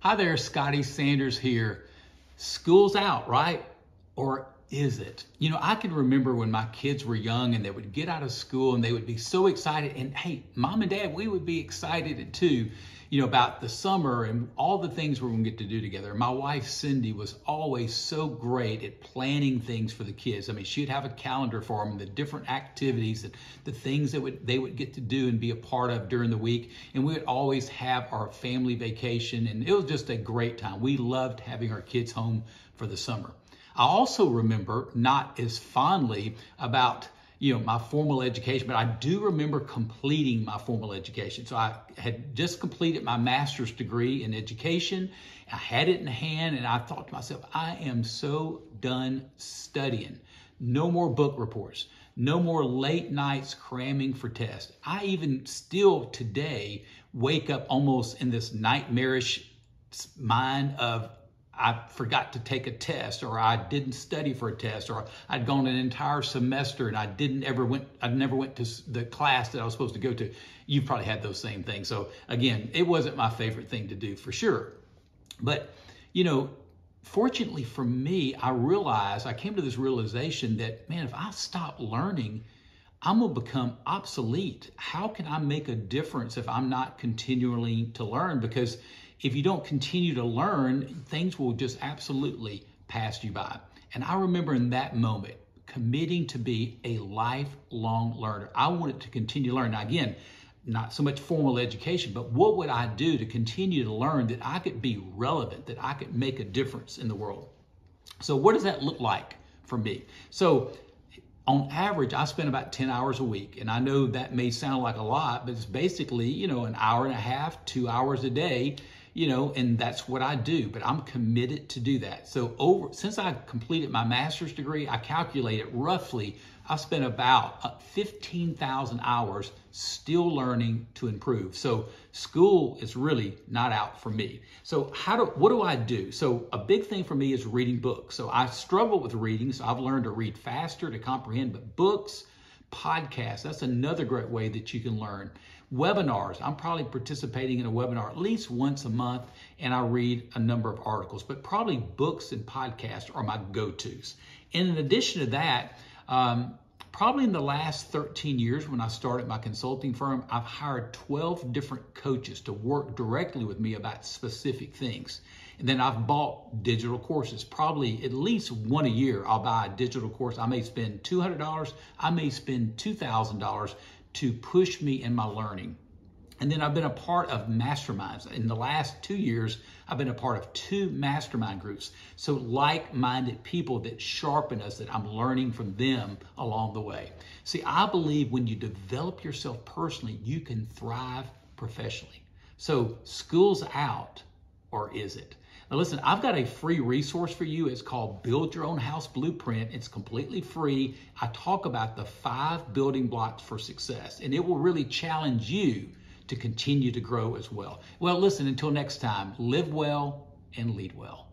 Hi there, Scotty Sanders here. School's out, right? Or is it? You know, I can remember when my kids were young and they would get out of school and they would be so excited. And hey, mom and dad, we would be excited too, about the summer and all the things we're going to get to do together. My wife, Cindy, was always so great at planning things for the kids. I mean, she'd have a calendar for them, the different activities, the things that they would get to do and be a part of during the week. And we would always have our family vacation. And it was just a great time. We loved having our kids home for the summer. I also remember not as fondly about my formal education, but I do remember completing my formal education. So I had just completed my master's degree in education. I had it in hand and I thought to myself, I am so done studying. No more book reports, no more late nights cramming for tests. I even still today wake up almost in this nightmarish mind of I forgot to take a test, or I didn't study for a test, or I'd gone an entire semester and I never went to the class that I was supposed to go to. You've probably had those same things. So again, it wasn't my favorite thing to do for sure. But, fortunately for me, I came to this realization that, man, if I stop learning, I'm gonna become obsolete. How can I make a difference if I'm not continuing to learn? Because if you don't continue to learn, things will just absolutely pass you by. And I remember in that moment committing to be a lifelong learner. I wanted to continue to learn. Now again, not so much formal education, but what would I do to continue to learn that I could be relevant, that I could make a difference in the world? So what does that look like for me? So on average, I spend about 10 hours a week. And I know that may sound like a lot, but it's basically, an hour and a half, 2 hours a day, and that's what I do, but I'm committed to do that. So since I completed my master's degree, I calculated roughly, I spent about 15,000 hours still learning to improve. So school is really not out for me. So what do I do? So a big thing for me is reading books. So I struggle with reading, so I've learned to read faster to comprehend, but books, podcasts, that's another great way that you can learn. Webinars, I'm probably participating in a webinar at least once a month, and I read a number of articles, but probably books and podcasts are my go-tos. And in addition to that, probably in the last 13 years when I started my consulting firm, I've hired 12 different coaches to work directly with me about specific things. And then I've bought digital courses, probably at least one a year. I'll buy a digital course. I may spend $200, I may spend $2,000 to push me in my learning. And then I've been a part of masterminds. In the last 2 years, I've been a part of 2 mastermind groups. So like-minded people that sharpen us, that I'm learning from them along the way. See, I believe when you develop yourself personally, you can thrive professionally. So school's out, or is it? Now listen, I've got a free resource for you. It's called Build Your Own House Blueprint. It's completely free. I talk about the 5 building blocks for success, and it will really challenge you to continue to grow as well. Well, listen, until next time, live well and lead well.